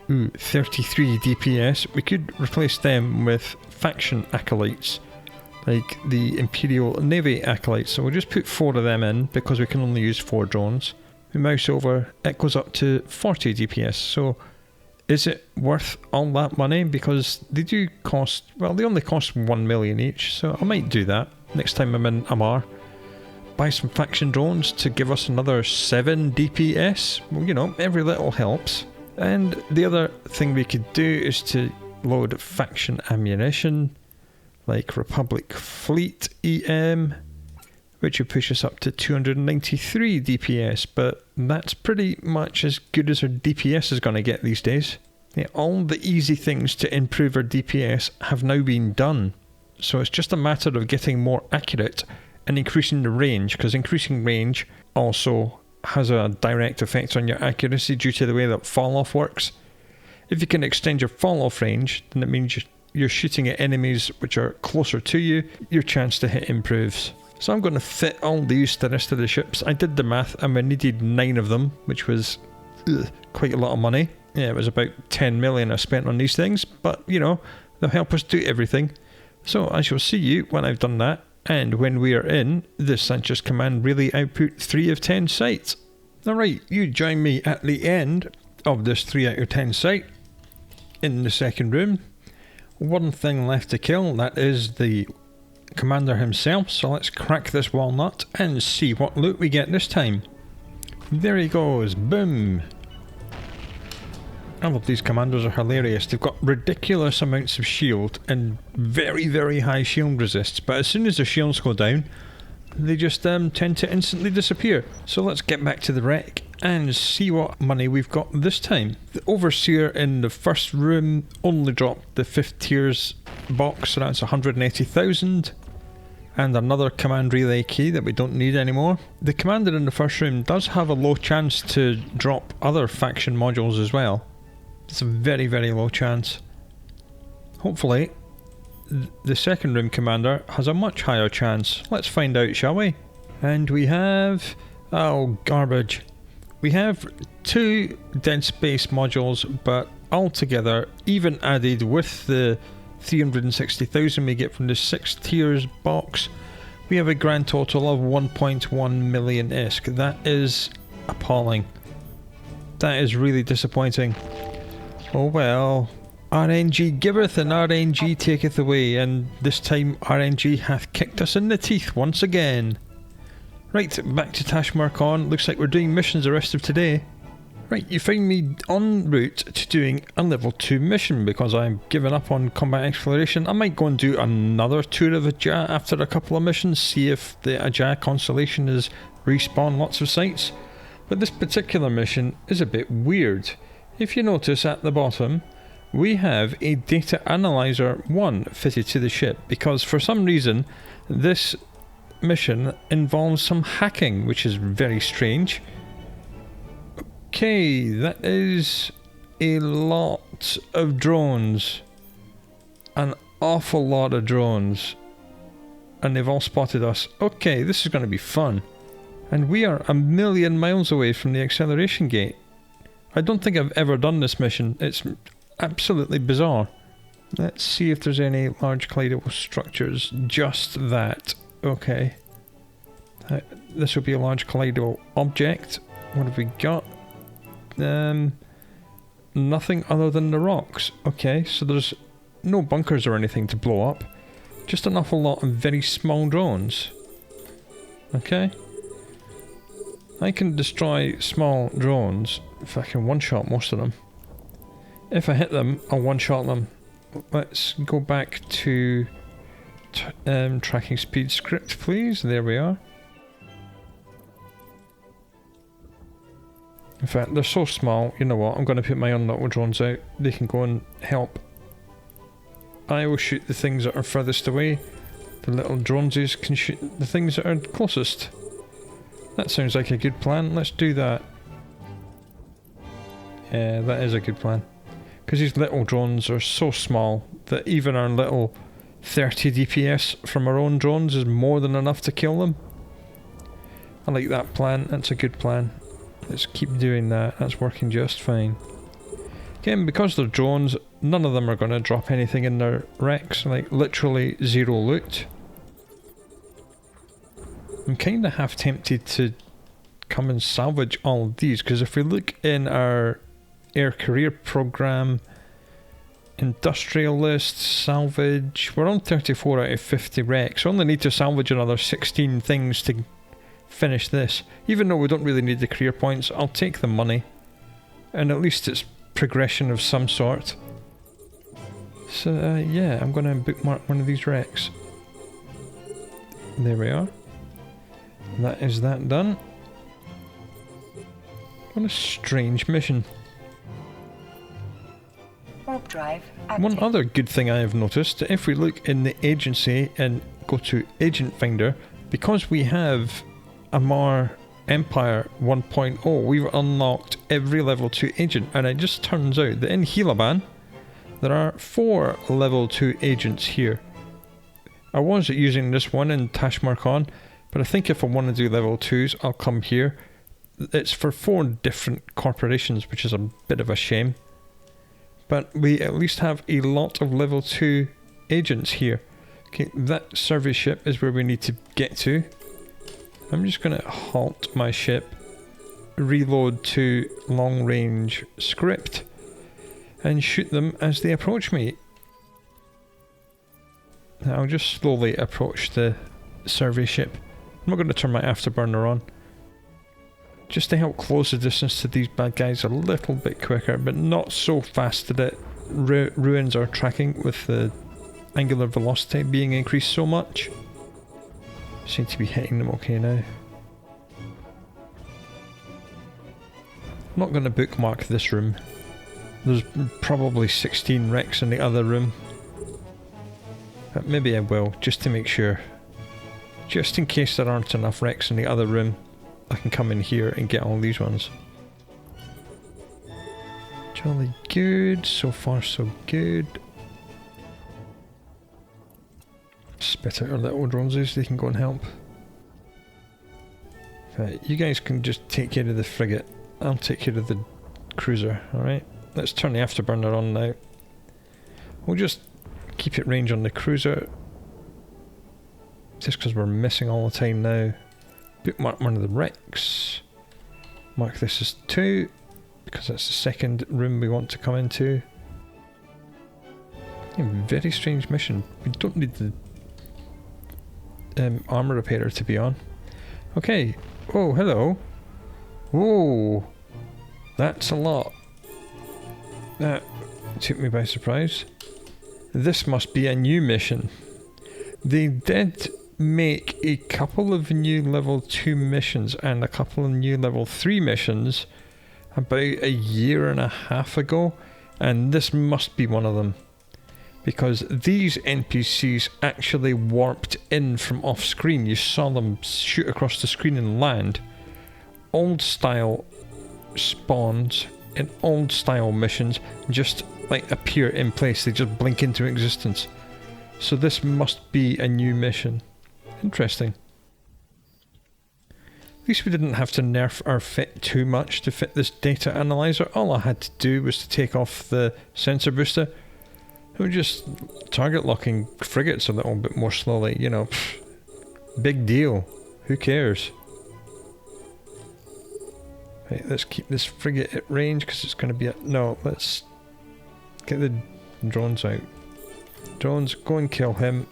33 DPS. We could replace them with faction acolytes, like the Imperial Navy acolytes. So we'll just put 4 of them in because we can only use 4 drones. We mouse over, it goes up to 40 DPS. So is it worth all that money? Because they do cost, well, they only cost 1 million each, so I might do that next time I'm in Amar. Buy some faction drones to give us another 7 DPS. Well, you know, every little helps. And the other thing we could do is to load faction ammunition, like Republic Fleet EM, which would push us up to 293 DPS, but that's pretty much as good as our DPS is going to get these days. Yeah, all the easy things to improve our DPS have now been done, so it's just a matter of getting more accurate and increasing the range, because increasing range also has a direct effect on your accuracy due to the way that fall-off works. If you can extend your fall-off range, then it means you're shooting at enemies which are closer to you, your chance to hit improves. So I'm going to fit all these to the rest of the ships. I did the math and we needed 9 of them, which was quite a lot of money. Yeah, it was about 10 million I spent on these things, but you know, they'll help us do everything. So I shall see you when I've done that. And when we are in, the Sansha's command really output 3 of 10 sites. Alright, you join me at the end of this 3 out of 10 site in the second room. One thing left to kill, that is the commander himself, so let's crack this walnut and see what loot we get this time. There he goes, boom! I love these commanders, are hilarious. They've got ridiculous amounts of shield and very, very high shield resists, but as soon as the shields go down, they just tend to instantly disappear. So let's get back to the wreck and see what money we've got this time. The Overseer in the first room only dropped the 5th tiers box, so that's 180,000. And another command relay key that we don't need anymore. The commander in the first room does have a low chance to drop other faction modules as well. It's a very, very low chance. Hopefully, the second room commander has a much higher chance. Let's find out, shall we? And we have... oh, garbage. We have 2 Dead Space modules, but altogether, even added with the 360,000 we get from the 6th tiers box, we have a grand total of 1.1 million ISK. That is appalling. That is really disappointing. Oh well, RNG giveth and RNG taketh away, and this time RNG hath kicked us in the teeth once again. Right, back to Tashmarkon. Looks like we're doing missions the rest of today. Right, you find me en route to doing a level 2 mission because I'm giving up on combat exploration. I might go and do another tour of Ajah after a couple of missions, see if the Ajah constellation has respawned lots of sites. But this particular mission is a bit weird. If you notice at the bottom, we have a Data Analyzer 1 fitted to the ship because for some reason this mission involves some hacking, which is very strange. Okay, that is a lot of drones. An awful lot of drones. And they've all spotted us. Okay, this is going to be fun. And we are 1,000,000 miles away from the acceleration gate. I don't think I've ever done this mission. It's absolutely bizarre. Let's see if there's any large collidable structures. Just that. Okay. This will be a large collidable object. What have we got? Nothing other than the rocks. Okay, so there's no bunkers or anything to blow up. Just an awful lot of very small drones. Okay. I can destroy small drones if I can one-shot most of them. If I hit them, I'll one-shot them. Let's go back to tracking speed script, please. There we are. In fact, they're so small, you know what, I'm going to put my own little drones out. They can go and help I will shoot the things that are furthest away. The little droneses can shoot the things that are closest. That sounds like a good plan. Let's do that. Yeah, that is a good plan. Because these little drones are so small that even our little 30 DPS from our own drones is more than enough to kill them. I like that plan. That's a good plan. Let's keep doing that. That's working just fine. Again, because they're drones, none of them are going to drop anything in their wrecks. Like, literally zero loot. I'm kind of half tempted to come and salvage all of these, because if we look in our air career program, industrialist, salvage, we're on 34 out of 50 wrecks. We only need to salvage another 16 things to finish this. Even though we don't really need the career points, I'll take the money. And at least it's progression of some sort. So yeah, I'm going to bookmark one of these wrecks. There we are. That is that done. What a strange mission. Warp drive active. One other good thing I have noticed, if we look in the agency and go to Agent Finder, because we have Amar Empire 1.0, we've unlocked every level 2 agent, and it just turns out that in Helaban there are 4 level 2 agents here. I was using this one in Tashmarkon, but I think if I want to do level 2s, I'll come here. It's for 4 different corporations, which is a bit of a shame. But we at least have a lot of level 2 agents here. Okay, that survey ship is where we need to get to. I'm just going to halt my ship, reload to long range script, and shoot them as they approach me. I'll just slowly approach the survey ship. I'm not going to turn my afterburner on, just to help close the distance to these bad guys a little bit quicker, but not so fast that it ruins our tracking with the angular velocity being increased so much. Seem to be hitting them okay now. I'm not going to bookmark this room. There's probably 16 wrecks in the other room. But maybe I will, just to make sure. Just in case there aren't enough wrecks in the other room, I can come in here and get all these ones. Jolly good, so far so good. Spit out our little droneses, they can go and help. Right, you guys can just take care of the frigate. I'll take care of the cruiser, alright? Let's turn the afterburner on now. We'll just keep it range on the cruiser. Just because we're missing all the time now. Bookmark one of the wrecks. Mark this as 2, because that's the second room we want to come into. Yeah, very strange mission. We don't need the armor repairer to be on. Okay. Oh, hello. Whoa. That's a lot. That took me by surprise. This must be a new mission. They did make a couple of new level 2 missions and a couple of new level 3 missions about a year and a half ago, and this must be one of them, because these NPCs actually warped in from off screen. You saw them shoot across the screen and land. Old style spawns in old style missions just like appear in place, they just blink into existence. So this must be a new mission. Interesting. At least we didn't have to nerf our fit too much to fit this data analyzer. All I had to do was to take off the sensor booster. We're just target locking frigates a little bit more slowly, you know. Big deal. Who cares? Right, let's keep this frigate at range because it's going to be a... No, let's get the drones out. Drones, go and kill him.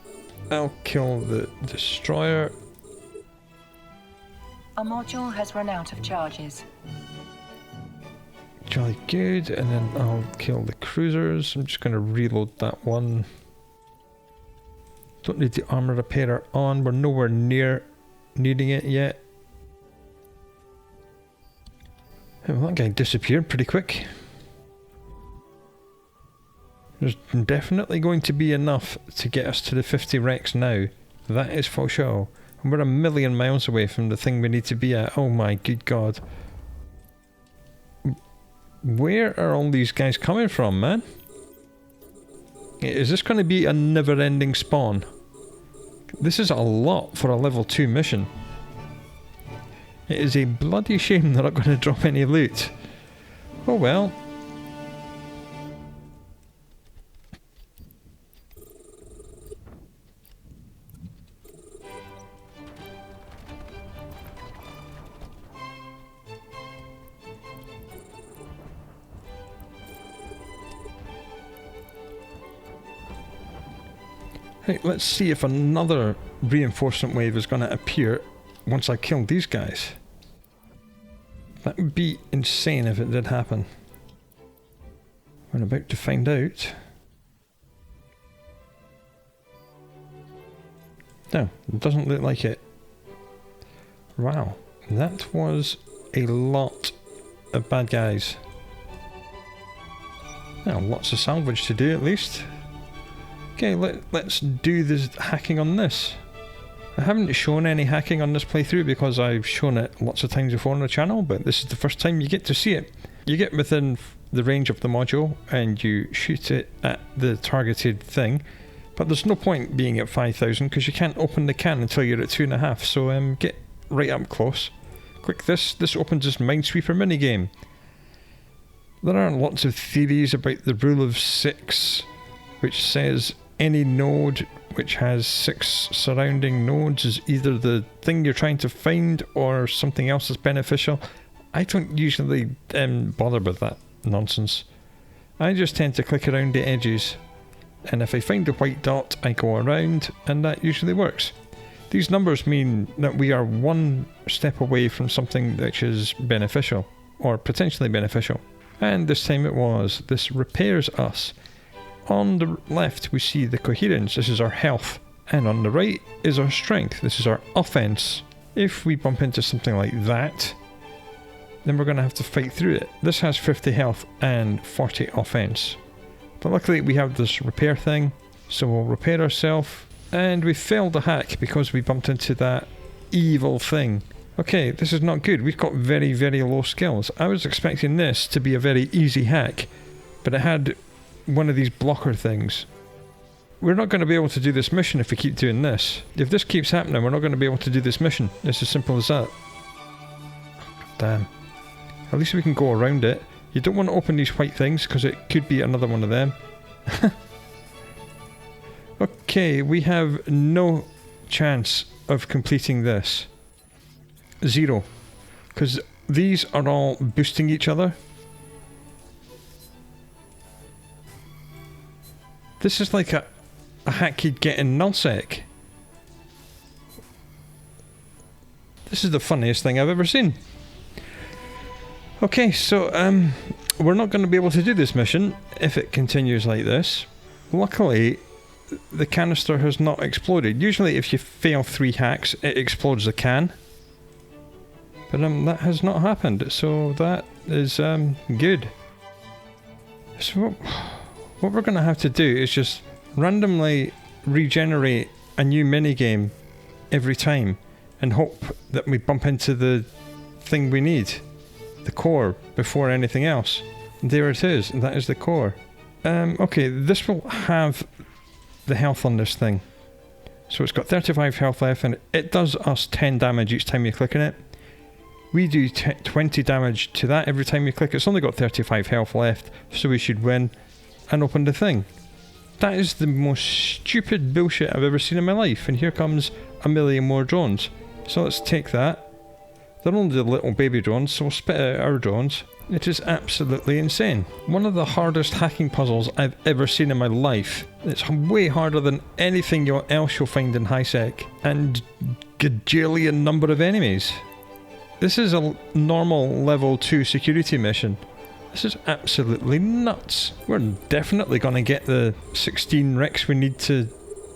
I'll kill the destroyer. A module has run out of charges. Jolly good, and then I'll kill the cruisers. I'm just going to reload that one. Don't need the armor repairer on. We're nowhere near needing it yet. Oh, that guy disappeared pretty quick. There's definitely going to be enough to get us to the 50 wrecks now. That is for sure. And we're a million miles away from the thing we need to be at. Oh my good god. Where are all these guys coming from, man? Is this going to be a never-ending spawn? This is a lot for a level 2 mission. It is a bloody shame they're not going to drop any loot. Oh well. Right, let's see if another reinforcement wave is going to appear once I kill these guys. That would be insane if it did happen. We're about to find out. No, it doesn't look like it. Wow, that was a lot of bad guys. Now, lots of salvage to do at least. Okay, let's do this hacking on this. I haven't shown any hacking on this playthrough because I've shown it lots of times before on the channel, but this is the first time you get to see it. You get within the range of the module and you shoot it at the targeted thing, but there's no point being at 5,000 because you can't open the can until you're at 2.5, so get right up close. Click this. This opens this Minesweeper minigame. There are lots of theories about the rule of 6, which says any node which has 6 surrounding nodes is either the thing you're trying to find or something else that's beneficial. I don't usually bother with that nonsense. I just tend to click around the edges, and if I find a white dot I go around, and that usually works. These numbers mean that we are one step away from something which is beneficial, or potentially beneficial. And this time it was. This repairs us. On the left we see the coherence, this is our health, and on the right is our strength, this is our offense. If we bump into something like that, then we're going to have to fight through it. This has 50 health and 40 offense. But luckily we have this repair thing, so we'll repair ourselves, and we failed the hack because we bumped into that evil thing. Okay, this is not good, we've got very, very low skills. I was expecting this to be a very easy hack, but it had one of these blocker things. We're not going to be able to do this mission if we keep doing this. If this keeps happening, we're not going to be able to do this mission. It's as simple as that. Damn. At least we can go around it. You don't want to open these white things because it could be another one of them. Okay, we have no chance of completing this. 0. Because these are all boosting each other. This is like a hack you'd get in nullsec. This is the funniest thing I've ever seen. Okay, so we're not going to be able to do this mission if it continues like this. Luckily, the canister has not exploded. Usually if you fail 3 hacks, it explodes the can. But that has not happened, so that is good. So what we're going to have to do is just randomly regenerate a new minigame every time and hope that we bump into the thing we need, the core, before anything else. And there it is, and that is the core. Okay, this will have the health on this thing. So it's got 35 health left, and it does us 10 damage each time you click on it. We do 20 damage to that every time we click. It's only got 35 health left, so we should win and open the thing. That is the most stupid bullshit I've ever seen in my life, and here comes a million more drones. So let's take that. They're only the little baby drones, so we'll spit out our drones. It is absolutely insane. One of the hardest hacking puzzles I've ever seen in my life. It's way harder than anything else you'll find in HiSec, and gajillion number of enemies. This is a normal level 2 security mission. This is absolutely nuts. We're definitely going to get the 16 wrecks we need to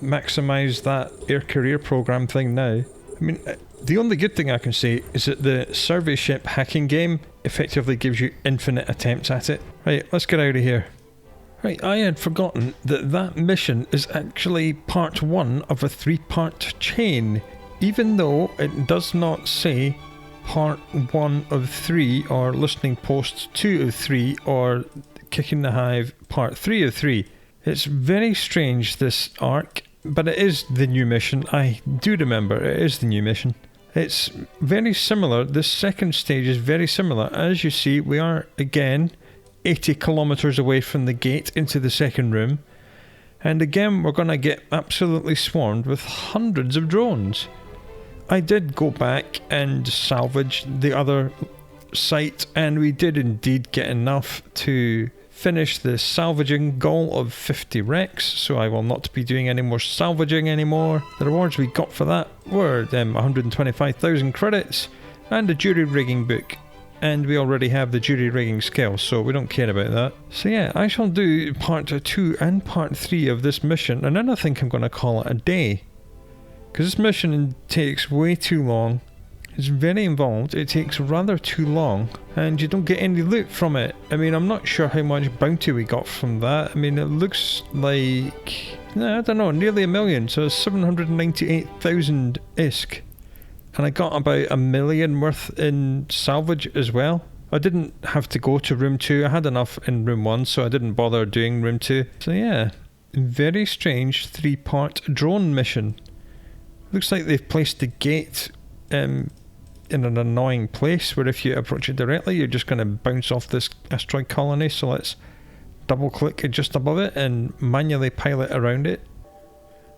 maximise that air career program thing now. I mean, the only good thing I can say is that the survey ship hacking game effectively gives you infinite attempts at it. Right, let's get out of here. Right, I had forgotten that mission is actually part 1 of a 3-part chain, even though it does not say part 1 of 3 or listening post 2 of 3 or kicking the hive part 3 of 3. It's very strange, this arc, but it is the new mission. I do remember it is the new mission. It's very similar. This second stage is very similar. As you see, we are again 80 kilometers away from the gate into the second room, and again we're going to get absolutely swarmed with hundreds of drones. I did go back and salvage the other site, and we did indeed get enough to finish the salvaging goal of 50 wrecks, so I will not be doing any more salvaging anymore. The rewards we got for that were 125,000 credits and a jury rigging book. And we already have the jury rigging skill, so we don't care about that. So yeah, I shall do part 2 and part 3 of this mission, and then I think I'm going to call it a day. Because this mission takes way too long. It's very involved, it takes rather too long, and you don't get any loot from it. I mean, I'm not sure how much bounty we got from that. I mean, it looks like, I don't know, nearly 1 million, so 798,000 ISK. And I got about 1 million worth in salvage as well. I didn't have to go to room 2. I had enough in room 1, so I didn't bother doing room 2. So yeah, very strange 3-part drone mission. Looks like they've placed the gate in an annoying place where if you approach it directly, you're just going to bounce off this asteroid colony. So let's double click it just above it and manually pilot around it.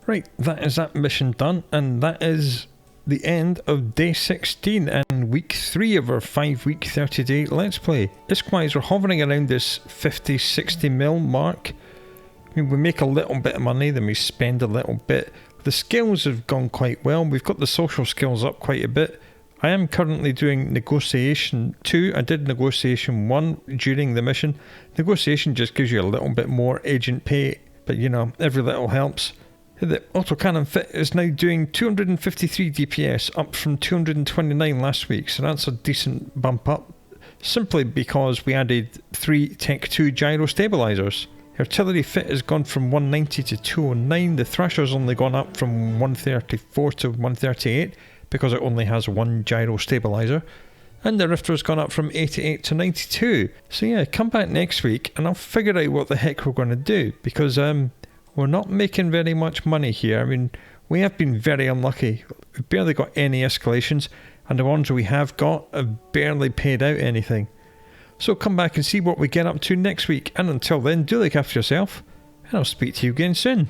Right, that is that mission done, and that is the end of day 16 and week 3 of our 5-week 30-day Let's Play. Iskwise, we're hovering around this 50-60 mil mark. I mean, we make a little bit of money, then we spend a little bit. The skills have gone quite well. We've got the social skills up quite a bit. I am currently doing negotiation 2. I did negotiation 1 during the mission. Negotiation just gives you a little bit more agent pay, but you know, every little helps. The autocannon fit is now doing 253 DPS, up from 229 last week, so that's a decent bump up, simply because we added 3 Tech 2 gyro stabilizers. Artillery fit has gone from 190 to 209, the Thrasher's only gone up from 134 to 138, because it only has 1 gyro stabilizer, and the Rifter's gone up from 88 to 92. So yeah, come back next week and I'll figure out what the heck we're going to do, because we're not making very much money here. I mean, we have been very unlucky. We've barely got any escalations, and the ones we have got have barely paid out anything. So come back and see what we get up to next week, and until then, do look after yourself, and I'll speak to you again soon.